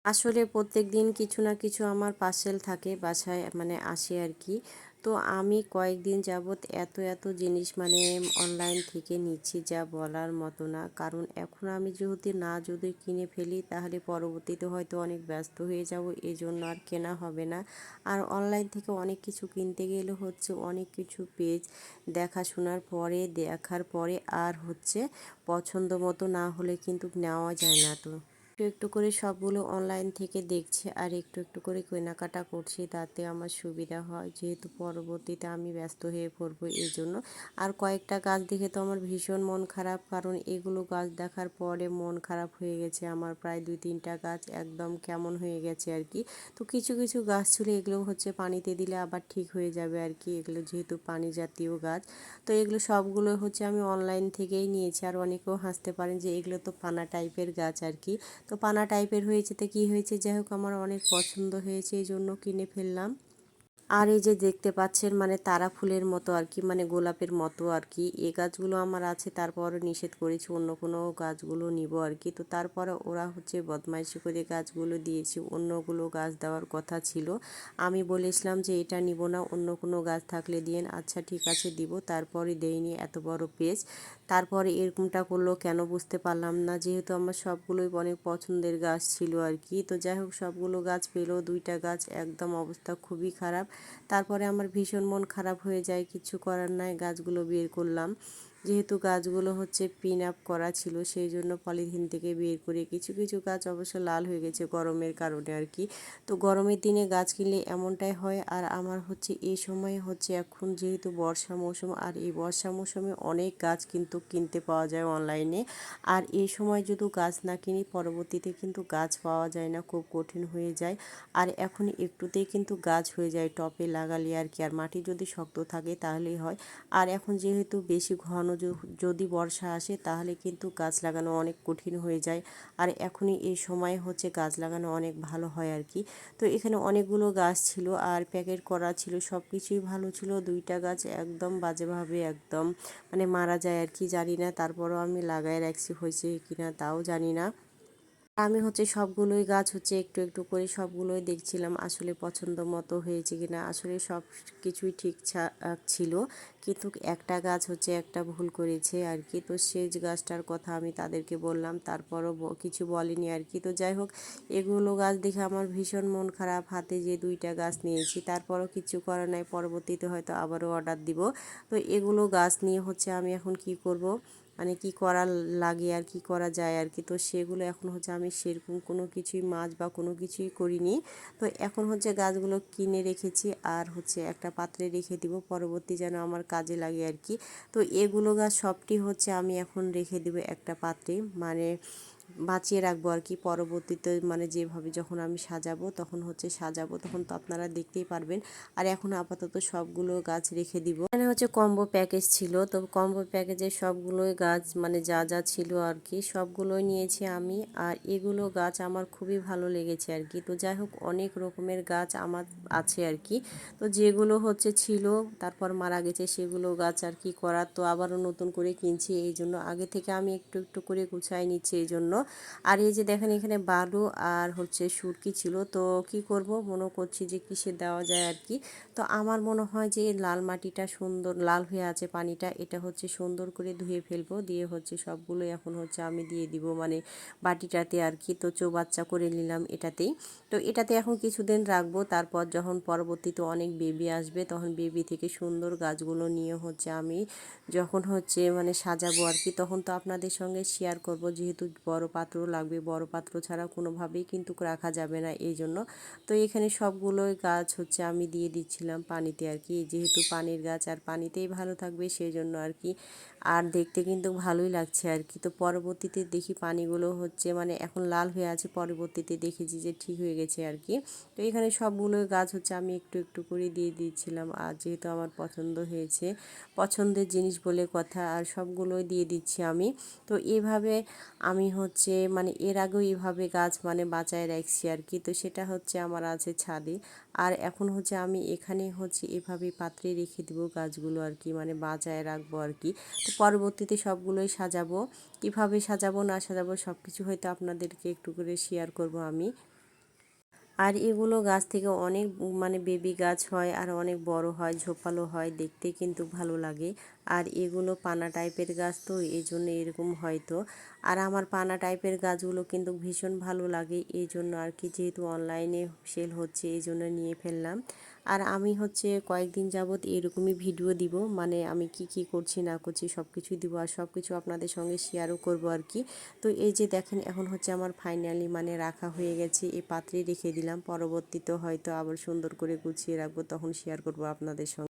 আসলে প্রত্যেকদিন কিছু না কিছু আমার পার্সেল থাকে বাসায় মানে আসে আর কি। তো আমি কয়েকদিন যাবৎ এত জিনিস মানে অনলাইন থেকে নিচ্ছি যা বলার মতো না। কারণ এখন আমি যদি কিনে ফেলি তাহলে পরবর্তীতে হয়তো অনেক ব্যস্ত হয়ে যাব, এজন্য আর কেনা হবে না। আর অনলাইন থেকে অনেক কিছু কিনতে গেলে হচ্ছে অনেক কিছু পেজ দেখার পরে আর হচ্ছে পছন্দ মতো না হলে কিন্তু নেওয়া যায় না। তো একটু একটু করে সবগুলো অনলাইন থেকে দেখছি আর একটু একটু করে কেনাকাটা করছি, তাতে আমার সুবিধা হয় যেহেতু পরবর্তীতে আমি ব্যস্ত হয়ে পড়বো এই জন্য। আর কয়েকটা গাছ দেখে তো আমার ভীষণ মন খারাপ, কারণ এগুলো গাছ দেখার পরে মন খারাপ হয়ে গেছে আমার। প্রায় 2-3টা গাছ একদম কেমন হয়ে গেছে আর কি। তো কিছু কিছু গাছ ছিল এগুলো হচ্ছে পানিতে দিলে আবার ঠিক হয়ে যাবে আর কি, এগুলো যেহেতু পানি জাতীয় গাছ। তো এগুলো সবগুলো হচ্ছে আমি অনলাইন থেকেই নিয়েছি। আর অনেকেও হাসতে পারেন যে এগুলো তো পানা টাইপের গাছ আর কি। তো পানা টাইপের হয়েছে তো কী হয়েছে, যাই হোক আমার অনেক পছন্দ হয়েছে এই জন্য কিনে ফেললাম। আর এই যে দেখতে পাচ্ছেন মানে তারা ফুলের মতো আর কি, মানে গোলাপের মতো আর কি, এই গাছগুলো আমার আছে। তারপরও নিষেধ করেছি অন্য কোনো গাছগুলো নিব আর কি। তো তারপরে ওরা হচ্ছে বদমাইশি করে গাছগুলো দিয়েছি, অন্যগুলো গাছ দেওয়ার কথা ছিল। আমি বলেছিলাম যে এটা নিব না, অন্য কোনো গাছ থাকলে দিয়েন। আচ্ছা ঠিক আছে দিব, তারপরে দেয়নি এত বড় পেজ। তারপরে এরকমটা করলো কেন বুঝতে পারলাম না, যেহেতু আমার সবগুলোই অনেক পছন্দের গাছ ছিল আর কি। তো যাই হোক সবগুলো গাছ পেলো, 2টা গাছ একদম অবস্থা খুবই খারাপ। তারপরে আমার ভীষণ মন খারাপ হয়ে যায়, কিছু করার নাই, গাছগুলো বের করলাম। যেহেতু গাছগুলো হচ্ছে পিন আপ করা ছিল সেই জন্য পলিথিন থেকে বের করে কিছু কিছু গাছ অবশ্য লাল হয়ে গেছে গরমের কারণে আর কি। তো গরমের দিনে গাছ কিনলে এমনটাই হয়। আর আমার হচ্ছে এই সময় হচ্ছে এখন যেহেতু বর্ষা মৌসুম, আর এই বর্ষা মৌসুমে অনেক গাছ কিন্তু কিনতে পাওয়া যায় অনলাইনে। আর এই সময় যদি গাছ না কিনি পরবর্তীতে কিন্তু গাছ পাওয়া যায় না, খুব কঠিন হয়ে যায়। আর এখন একটুতেই কিন্তু গাছ হয়ে যায় টপে লাগালে আর কি, আর মাটি যদি শক্ত থাকে তাহলেই হয়। আর এখন যেহেতু বেশি ঘন যদি বর্ষা আসে তাহলে কিন্তু গাছ লাগানো অনেক কঠিন হয়ে যায়। আর এখনই এই সময় হচ্ছে গাছ লাগানো অনেক ভালো হয় আর কি। তো এখানে অনেকগুলো গাছ ছিল আর প্যাকেট করা ছিল, সব কিছুই ভালো ছিল। 2টা গাছ একদম বাজেভাবে একদম মানে মারা যায় আর কি, জানি না। তারপরও আমি লাগায় রাখছি, হয়েছে কিনা তাও জানি না। আমি হচ্ছে সবগুলোই গাছ হচ্ছে একটু একটু করে সবগুলোই দেখছিলাম আসলে পছন্দ মতো হয়েছে কিনা। আসলে সব কিছুই ঠিকঠাক ছিল, কিন্তু একটা গাছ হচ্ছে একটা ভুল করেছে আর কি। তো সেই গাছটার কথা আমি তাদেরকে বললাম, তারপরও কিছু বলেনি আর কি। তো যাই হোক এগুলো গাছ দেখে আমার ভীষণ মন খারাপ, হাতে যে 2টা গাছ নিয়েছি তারপরও কিছু করার নাই, পরবর্তীতে হয়তো আবারও অর্ডার দিব। তো এগুলো গাছ নিয়ে হচ্ছে আমি এখন কি করব, মানে কি করা লাগে আর কি করা যায় আর কি। তো সেগুলো এখন হচ্ছে আমি সেরকম কোনো কিছুই মাছ বা কোনো কিছুই করিনি। তো এখন হচ্ছে গাছগুলো কিনে রেখেছি আর হচ্ছে একটা পাত্রে রেখে দিব, পরবর্তী যেন আমার কাজে লাগে আর কি। তো এগুলো গাছ সবটি হচ্ছে আমি এখন রেখে দিব একটা পাত্রে, মানে বাঁচিয়ে রাখবো আর কি। পরবর্তীতে মানে যেভাবে যখন আমি সাজাবো তখন তো আপনারা দেখতেই পারবেন। আর এখন আপাতত সবগুলো গাছ রেখে দিব। এখানে হচ্ছে কম্বো প্যাকেজ ছিল, তো কম্বো প্যাকেজে সবগুলোই গাছ মানে যা যা ছিল আর কি সবগুলোই নিয়েছি আমি। আর এগুলো গাছ আমার খুবই ভালো লেগেছে আর কি। তো যাই হোক অনেক রকমের গাছ আমার আছে আর কি। তো যেগুলো হচ্ছে ছিল তারপর মারা গেছে সেগুলো গাছ আর কি করার, তো আবারও নতুন করে কিনছি, এই জন্য আগে থেকে আমি একটু একটু করে গুছাই নিচ্ছি এই জন্য। আর এই যে দেখেন এখানে বালু আর হচ্ছে সুরকি ছিল, তো কি করব মনে করছি যে কিসে দেওয়া যায় আর কি। তো আমার মনে হয় যে লাল মাটিটা সুন্দর লাল হয়ে আছে পানিটা, এটা হচ্ছে সুন্দর করে ধুয়ে ফেলবো, দিয়ে হচ্ছে সবগুলো এখন হচ্ছে আমি দিয়ে দিব মানে বাটিটাতে আর কি। তো চৌবাচ্চা করে নিলাম এটাতেই। তো এটাতে এখন কিছুদিন রাখবো, তারপর যখন পরবর্তীতে অনেক বেবি আসবে তখন বেবি থেকে সুন্দর গাছগুলো নিয়ে হচ্ছে আমি যখন হচ্ছে মানে সাজাবো আর কি, তখন তো আপনাদের সঙ্গে শেয়ার করব। যেহেতু বড় পাত্র লাগবে, বড় পাত্র ছাড়া কোনোভাবেই কিন্তু রাখা যাবে না এই জন্য। তো এখানে সবগুলোই গাছ হচ্ছে আমি দিয়ে দিচ্ছিলাম পানিতে আর কি, যেহেতু পানির গাছ আর পানিতেই ভালো থাকবে সেই জন্য আর কি। আর দেখতে কিন্তু ভালোই লাগছে আর কি। তো পরবর্তীতে দেখি পানিগুলো হচ্ছে মানে এখন লাল হয়ে আছে, পরবর্তীতে দেখেছি যে ঠিক হয়ে গেছে আর কি। তো এখানে সবগুলো গাছ হচ্ছে আমি একটু একটু করে দিয়ে দিচ্ছিলাম, আর যেহেতু আমার পছন্দ হয়েছে, পছন্দের জিনিস বলে কথা, আর সবগুলোই দিয়ে দিচ্ছি আমি। তো এইভাবে আমি হচ্ছে মানে এর আগেও এইভাবে গাছ মানে বাঁচায় রাখছি আর কি। তো সেটা হচ্ছে আমার আছে ছাদে। আর এখন হচ্ছে আমি এখানে হচ্ছে এভাবে পাত্রে রেখে দেবো গাছগুলো আর কি, মানে বাঁচায় রাখবো আর কি। তো পরবর্তীতে সবগুলোই সাজাবো, কীভাবে সাজাবো না সাজাবো সব কিছু হয়তো আপনাদেরকে একটু করে শেয়ার করব আমি। আর এগুলো গাছ থেকে অনেক মানে বেবি গাছ হয় আর অনেক বড় হয়, ঝোপালো হয়, দেখতে কিন্তু ভালো লাগে। আর এগুলো পানা টাইপের গাছ, তো এই জন্য এরকম হয়তো। আর আমার পানা টাইপের গাছগুলো কিন্তু ভীষণ ভালো লাগে, এই জন্য আর কি, যেহেতু অনলাইনে সেল হচ্ছে এই জন্য নিয়ে ফেললাম। আর আমি হচ্ছে কয়েকদিন যাবৎ এরকমই ভিডিও দিব, মানে আমি কি কি করছি না করছি সব কিছুই দিব, আর সব কিছু আপনাদের সঙ্গে শেয়ারও করব আর কি। তো এই যে দেখেন, এখন হচ্ছে আমার ফাইনালি মানে রাখা হয়ে গেছে, এই পাত্রে রেখে দিলাম। পরবর্তীতে হয়তো আবার সুন্দর করে গুছিয়ে রাখবো, তখন শেয়ার করব আপনাদের সঙ্গে।